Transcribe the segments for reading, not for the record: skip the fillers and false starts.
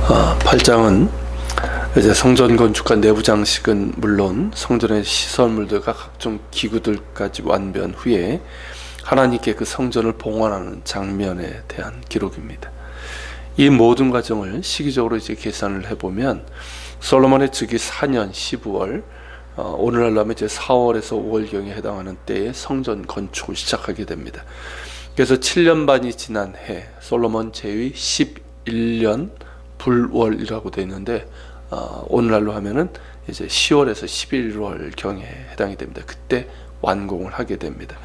8장은 이제 성전 건축과 내부 장식은 물론 성전의 시설물들과 각종 기구들까지 완비한 후에 하나님께 그 성전을 봉헌하는 장면에 대한 기록입니다. 이 모든 과정을 시기적으로 이제 계산을 해보면 솔로몬의 즉위 4년 12월, 오늘날로 하면 이제 4월에서 5월경에 해당하는 때에 성전 건축을 시작하게 됩니다. 그래서 7년 반이 지난 해, 솔로몬 제위 11년 불월이라고 되어 있는데, 오늘날로 하면은 이제 10월에서 11월 경에 해당이 됩니다. 그때 완공을 하게 됩니다.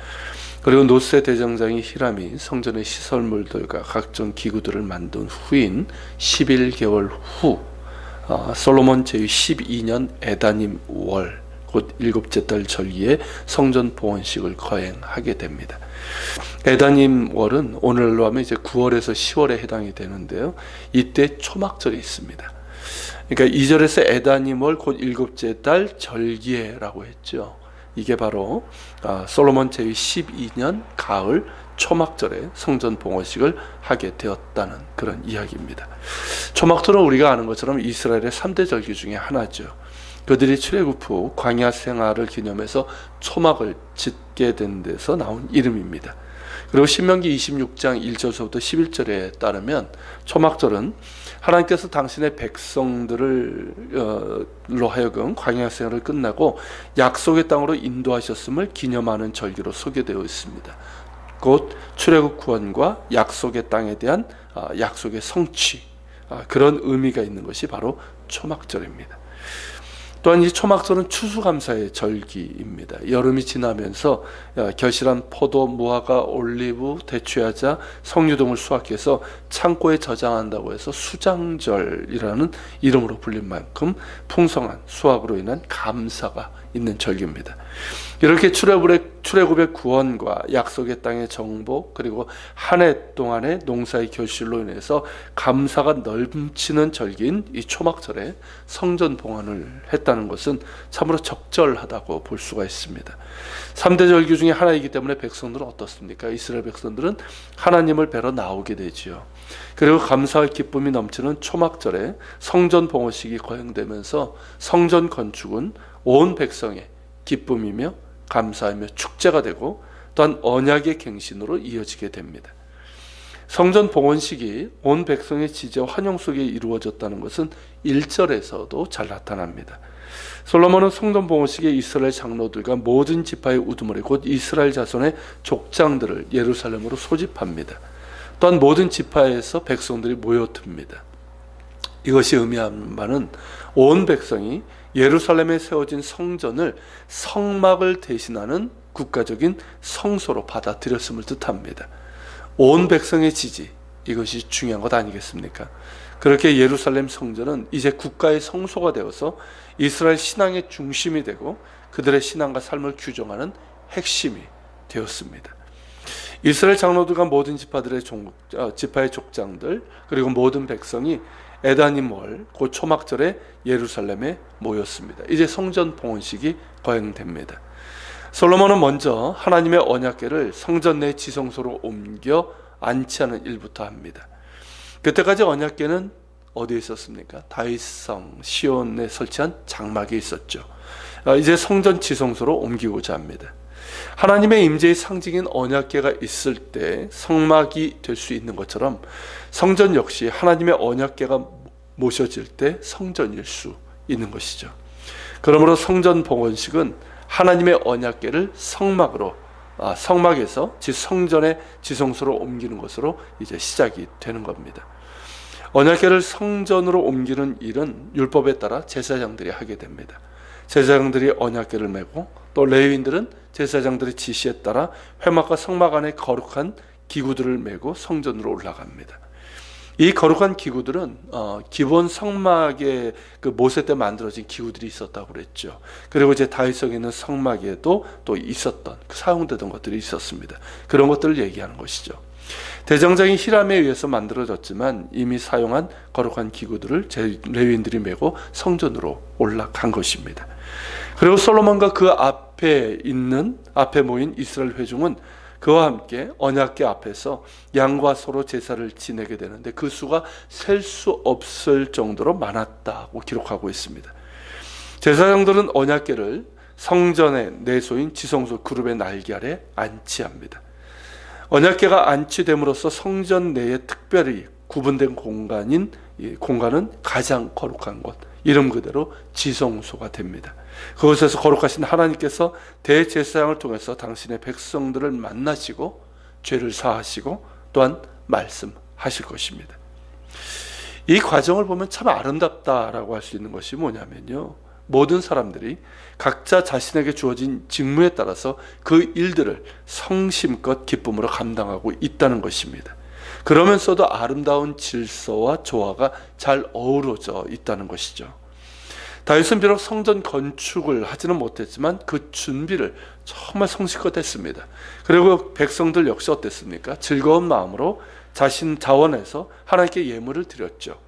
그리고 노세 대장장이 히람이 성전의 시설물들과 각종 기구들을 만든 후인 11개월 후, 솔로몬 제위 12년 에다님 월, 곧 일곱째 달 절기에 성전 봉헌식을 거행하게 됩니다. 에다님 월은 오늘날로 하면 이제 9월에서 10월에 해당이 되는데요. 이때 초막절이 있습니다. 그러니까 2절에서 에다님 월, 곧 일곱째 달 절기에라고 했죠. 이게 바로 솔로몬 제위 12년 가을 초막절에 성전 봉헌식을 하게 되었다는 그런 이야기입니다. 초막절은 우리가 아는 것처럼 이스라엘의 3대 절기 중에 하나죠. 그들이 출애굽 후 광야 생활을 기념해서 초막을 짓게 된 데서 나온 이름입니다. 그리고 신명기 26장 1절부터 11절에 따르면 초막절은 하나님께서 당신의 백성들로 하여금 광야 생활을 끝나고 약속의 땅으로 인도하셨음을 기념하는 절기로 소개되어 있습니다. 곧 출애굽 구원과 약속의 땅에 대한 약속의 성취, 그런 의미가 있는 것이 바로 초막절입니다. 또한 이 초막절은 추수감사의 절기입니다. 여름이 지나면서 결실한 포도, 무화과, 올리브, 대추야자, 석류 등을 수확해서 창고에 저장한다고 해서 수장절이라는 이름으로 불린 만큼 풍성한 수확으로 인한 감사가 있는 절기입니다. 이렇게 출애굽의 구원과 약속의 땅의 정복, 그리고 한 해 동안의 농사의 결실로 인해서 감사가 넘치는 절기인 이 초막절에 성전 봉헌을 했다는 것은 참으로 적절하다고 볼 수가 있습니다. 3대 절기 중에 하나이기 때문에 백성들은 어떻습니까? 이스라엘 백성들은 하나님을 뵈러 나오게 되지요. 그리고 감사와 기쁨이 넘치는 초막절에 성전 봉헌식이 거행되면서 성전 건축은 온 백성의 기쁨이며 감사하며 축제가 되고 또한 언약의 갱신으로 이어지게 됩니다. 성전 봉헌식이 온 백성의 지지와 환영 속에 이루어졌다는 것은 1절에서도 잘 나타납니다. 솔로몬은 성전 봉헌식에 이스라엘 장로들과 모든 지파의 우두머리 곧 이스라엘 자손의 족장들을 예루살렘으로 소집합니다. 또한 모든 지파에서 백성들이 모여듭니다. 이것이 의미하는 바는 온 백성이 예루살렘에 세워진 성전을 성막을 대신하는 국가적인 성소로 받아들였음을 뜻합니다. 온 백성의 지지, 이것이 중요한 것 아니겠습니까? 그렇게 예루살렘 성전은 이제 국가의 성소가 되어서 이스라엘 신앙의 중심이 되고 그들의 신앙과 삶을 규정하는 핵심이 되었습니다. 이스라엘 장로들과 모든 지파의 족장들, 그리고 모든 백성이 에다님 월, 곧 초막절에 예루살렘에 모였습니다. 이제 성전 봉헌식이 거행됩니다. 솔로몬은 먼저 하나님의 언약궤를 성전 내 지성소로 옮겨 안치하는 일부터 합니다. 그때까지 언약궤는 어디에 있었습니까? 다윗성 시온에 설치한 장막에 있었죠. 이제 성전 지성소로 옮기고자 합니다. 하나님의 임재의 상징인 언약궤가 있을 때 성막이 될 수 있는 것처럼 성전 역시 하나님의 언약궤가 모셔질 때 성전일 수 있는 것이죠. 그러므로 성전 봉헌식은 하나님의 언약궤를 성막에서 성전의 지성소로 옮기는 것으로 이제 시작이 되는 겁니다. 언약궤를 성전으로 옮기는 일은 율법에 따라 제사장들이 하게 됩니다. 제사장들이 언약궤를 메고 또 레위인들은 제사장들의 지시에 따라 회막과 성막 안에 거룩한 기구들을 메고 성전으로 올라갑니다. 이 거룩한 기구들은 기본 성막에 그 모세 때 만들어진 기구들이 있었다고 그랬죠. 그리고 이제 다윗성에 있는 성막에도 또 있었던 사용되던 것들이 있었습니다. 그런 것들을 얘기하는 것이죠. 대장장이 히람에 의해서 만들어졌지만 이미 사용한 거룩한 기구들을 레위인들이 메고 성전으로 올라간 것입니다. 그리고 솔로몬과 그 앞에 모인 이스라엘 회중은 그와 함께 언약궤 앞에서 양과 소로 제사를 지내게 되는데 그 수가 셀 수 없을 정도로 많았다고 기록하고 있습니다. 제사장들은 언약궤를 성전의 내소인 지성소 그룹의 날개 아래 안치합니다. 언약궤가 안치됨으로써 성전 내에 특별히 구분된 공간은 가장 거룩한 곳, 이름 그대로 지성소가 됩니다. 그곳에서 거룩하신 하나님께서 대제사장을 통해서 당신의 백성들을 만나시고 죄를 사하시고 또한 말씀하실 것입니다. 이 과정을 보면 참 아름답다라고 할 수 있는 것이 뭐냐면요, 모든 사람들이 각자 자신에게 주어진 직무에 따라서 그 일들을 성심껏 기쁨으로 감당하고 있다는 것입니다. 그러면서도 아름다운 질서와 조화가 잘 어우러져 있다는 것이죠. 다윗은 비록 성전 건축을 하지는 못했지만 그 준비를 정말 성실껏 했습니다. 그리고 백성들 역시 어땠습니까? 즐거운 마음으로 자신 자원해서 하나님께 예물을 드렸죠.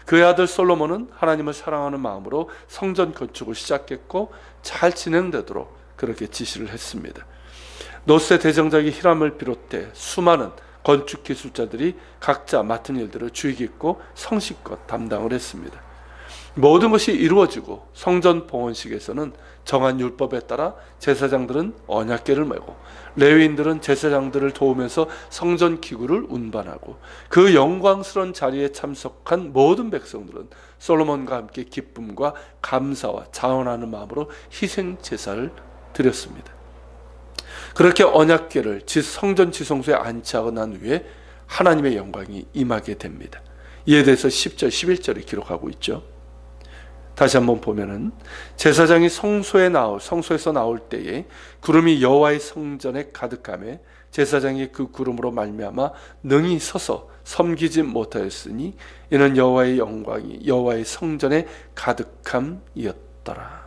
그의 아들 솔로몬은 하나님을 사랑하는 마음으로 성전 건축을 시작했고 잘 진행되도록 그렇게 지시를 했습니다. 노세 대정작이 히람을 비롯해 수많은 건축 기술자들이 각자 맡은 일들을 주의 깊고 성실껏 담당을 했습니다. 모든 것이 이루어지고 성전 봉헌식에서는 정한 율법에 따라 제사장들은 언약궤를 메고 레위인들은 제사장들을 도우면서 성전 기구를 운반하고 그 영광스러운 자리에 참석한 모든 백성들은 솔로몬과 함께 기쁨과 감사와 자원하는 마음으로 희생 제사를 드렸습니다. 그렇게 언약궤를 성전 지성소에 안치하고 난 후에 하나님의 영광이 임하게 됩니다. 이에 대해서 10절, 11절이 기록하고 있죠. 다시 한번 보면은 제사장이 성소에서 나올 때에 구름이 여호와의 성전에 가득하며 제사장이 그 구름으로 말미암아 능히 서서 섬기지 못하였으니 이는 여호와의 영광이 여호와의 성전에 가득함이었더라.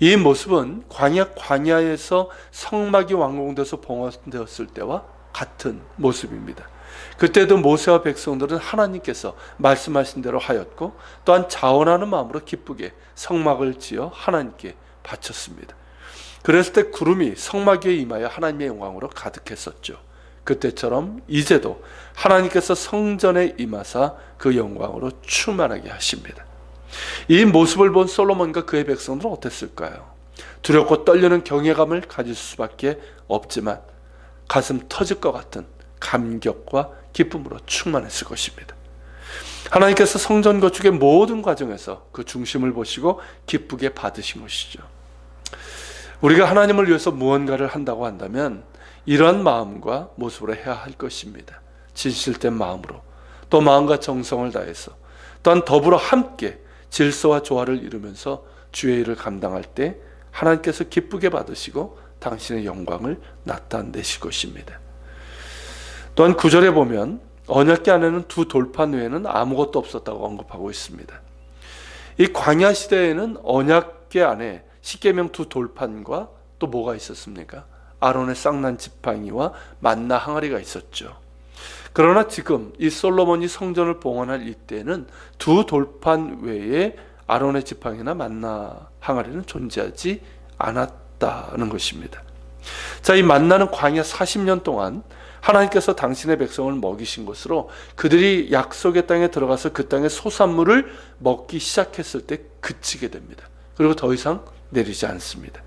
이 모습은 광야에서 성막이 완공돼서 봉헌되었을 때와 같은 모습입니다. 그때도 모세와 백성들은 하나님께서 말씀하신 대로 하였고 또한 자원하는 마음으로 기쁘게 성막을 지어 하나님께 바쳤습니다. 그랬을 때 구름이 성막 위에 임하여 하나님의 영광으로 가득했었죠. 그때처럼 이제도 하나님께서 성전에 임하사 그 영광으로 충만하게 하십니다. 이 모습을 본 솔로몬과 그의 백성들은 어땠을까요? 두렵고 떨리는 경외감을 가질 수밖에 없지만 가슴 터질 것 같은 감격과 기쁨으로 충만했을 것입니다. 하나님께서 성전 건축의 모든 과정에서 그 중심을 보시고 기쁘게 받으신 것이죠. 우리가 하나님을 위해서 무언가를 한다고 한다면 이러한 마음과 모습으로 해야 할 것입니다. 진실된 마음으로, 또 마음과 정성을 다해서, 또한 더불어 함께 질서와 조화를 이루면서 주의 일을 감당할 때 하나님께서 기쁘게 받으시고 당신의 영광을 나타내실 것입니다. 또한 9절에 보면 언약궤 안에는 두 돌판 외에는 아무것도 없었다고 언급하고 있습니다. 이 광야 시대에는 언약궤 안에 십계명 두 돌판과 또 뭐가 있었습니까? 아론의 쌍난 지팡이와 만나 항아리가 있었죠. 그러나 지금 이 솔로몬이 성전을 봉헌할 이때는 두 돌판 외에 아론의 지팡이나 만나 항아리는 존재하지 않았다는 것입니다. 자, 이 만나는 광야 40년 동안 하나님께서 당신의 백성을 먹이신 것으로 그들이 약속의 땅에 들어가서 그 땅의 소산물을 먹기 시작했을 때 그치게 됩니다. 그리고 더 이상 내리지 않습니다.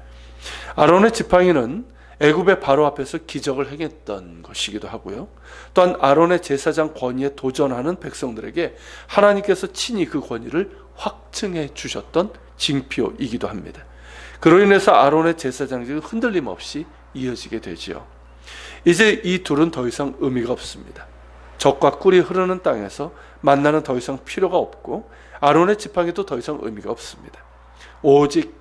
아론의 지팡이는 애굽의 바로 앞에서 기적을 행했던 것이기도 하고요. 또한 아론의 제사장 권위에 도전하는 백성들에게 하나님께서 친히 그 권위를 확증해 주셨던 징표이기도 합니다. 그로 인해서 아론의 제사장직은 흔들림 없이 이어지게 되지요. 이제 이 둘은 더 이상 의미가 없습니다. 젖과 꿀이 흐르는 땅에서 만나는 더 이상 필요가 없고 아론의 지팡이도 더 이상 의미가 없습니다. 오직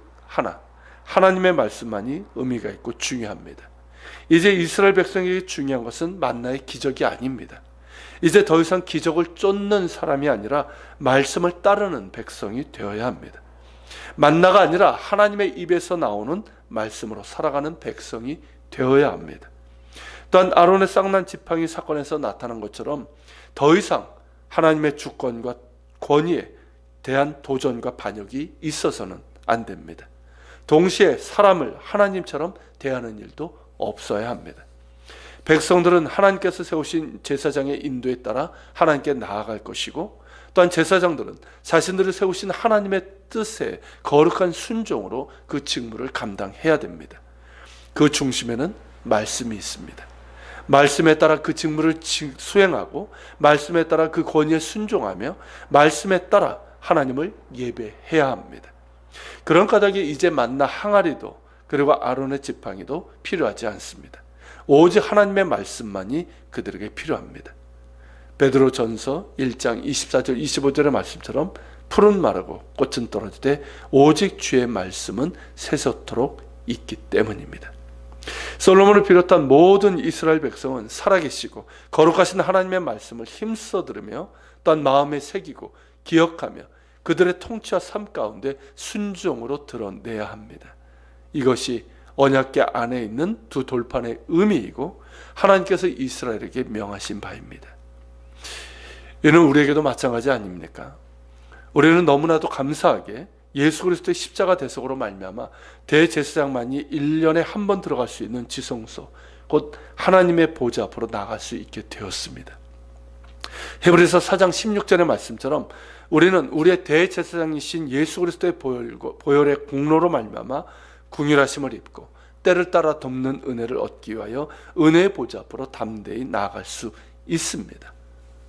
하나님의 말씀만이 의미가 있고 중요합니다. 이제 이스라엘 백성에게 중요한 것은 만나의 기적이 아닙니다. 이제 더 이상 기적을 쫓는 사람이 아니라 말씀을 따르는 백성이 되어야 합니다. 만나가 아니라 하나님의 입에서 나오는 말씀으로 살아가는 백성이 되어야 합니다. 또한 아론의 쌍난 지팡이 사건에서 나타난 것처럼 더 이상 하나님의 주권과 권위에 대한 도전과 반역이 있어서는 안 됩니다. 동시에 사람을 하나님처럼 대하는 일도 없어야 합니다. 백성들은 하나님께서 세우신 제사장의 인도에 따라 하나님께 나아갈 것이고, 또한 제사장들은 자신들을 세우신 하나님의 뜻에 거룩한 순종으로 그 직무를 감당해야 됩니다. 그 중심에는 말씀이 있습니다. 말씀에 따라 그 직무를 수행하고, 말씀에 따라 그 권위에 순종하며, 말씀에 따라 하나님을 예배해야 합니다. 그런 까닭에 이제 만나 항아리도, 그리고 아론의 지팡이도 필요하지 않습니다. 오직 하나님의 말씀만이 그들에게 필요합니다. 베드로 전서 1장 24절 25절의 말씀처럼 푸른 마르고 꽃은 떨어지되 오직 주의 말씀은 세세토록 있기 때문입니다. 솔로몬을 비롯한 모든 이스라엘 백성은 살아계시고 거룩하신 하나님의 말씀을 힘써 들으며, 또한 마음에 새기고 기억하며 그들의 통치와 삶 가운데 순종으로 드러내야 합니다. 이것이 언약궤 안에 있는 두 돌판의 의미이고 하나님께서 이스라엘에게 명하신 바입니다. 이는 우리에게도 마찬가지 아닙니까? 우리는 너무나도 감사하게 예수 그리스도의 십자가 대속으로 말미암아 대제사장만이 1년에 한 번 들어갈 수 있는 지성소, 곧 하나님의 보좌 앞으로 나갈 수 있게 되었습니다. 히브리서 4장 16절의 말씀처럼 우리는 우리의 대제사장이신 예수 그리스도의 보혈의 공로로 말미암아 궁휼하심을 입고 때를 따라 덮는 은혜를 얻기 위하여 은혜의 보좌 앞으로 담대히 나아갈 수 있습니다.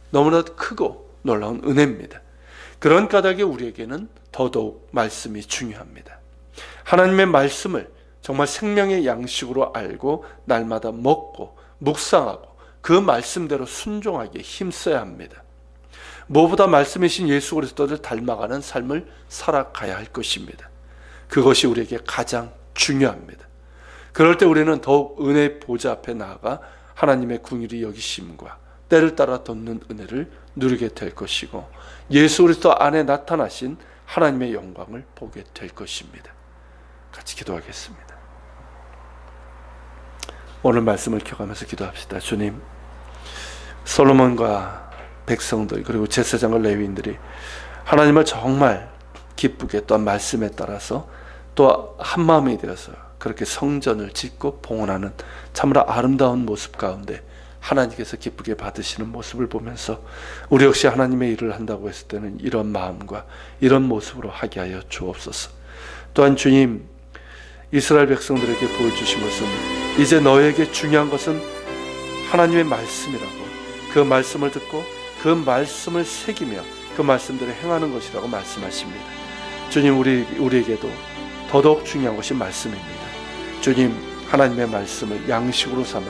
너무나도 크고 놀라운 은혜입니다. 그런 까닭에 우리에게는 더더욱 말씀이 중요합니다. 하나님의 말씀을 정말 생명의 양식으로 알고 날마다 먹고 묵상하고 그 말씀대로 순종하기에 힘써야 합니다. 무엇보다 말씀이신 예수 그리스도를 닮아가는 삶을 살아가야 할 것입니다. 그것이 우리에게 가장 중요합니다. 그럴 때 우리는 더욱 은혜의 보좌 앞에 나아가 하나님의 궁휼히 여기심과 때를 따라 덮는 은혜를 누리게 될 것이고, 예수 그리스도 안에 나타나신 하나님의 영광을 보게 될 것입니다. 같이 기도하겠습니다. 오늘 말씀을 켜가면서 기도합시다. 주님, 솔로몬과 백성들 그리고 제사장과 레위인들이 하나님을 정말 기쁘게 또한 말씀에 따라서 또 한마음이 되어서 그렇게 성전을 짓고 봉헌하는 참으로 아름다운 모습 가운데 하나님께서 기쁘게 받으시는 모습을 보면서 우리 역시 하나님의 일을 한다고 했을 때는 이런 마음과 이런 모습으로 하게 하여 주옵소서. 또한 주님, 이스라엘 백성들에게 보여주신 것은 이제 너에게 중요한 것은 하나님의 말씀이라고, 그 말씀을 듣고 그 말씀을 새기며 그 말씀대로 행하는 것이라고 말씀하십니다. 주님, 우리에게도 더더욱 중요한 것이 말씀입니다. 주님, 하나님의 말씀을 양식으로 삼아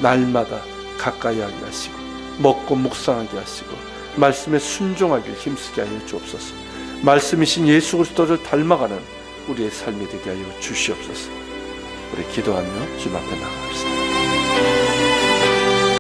날마다 가까이 하게 하시고 먹고 묵상하게 하시고 말씀에 순종하길 힘쓰게 하여 주옵소서. 말씀이신 예수 그리스도를 닮아가는 우리의 삶이 되게 하여 주시옵소서. 우리 기도하며 주님 앞에 나갑시다.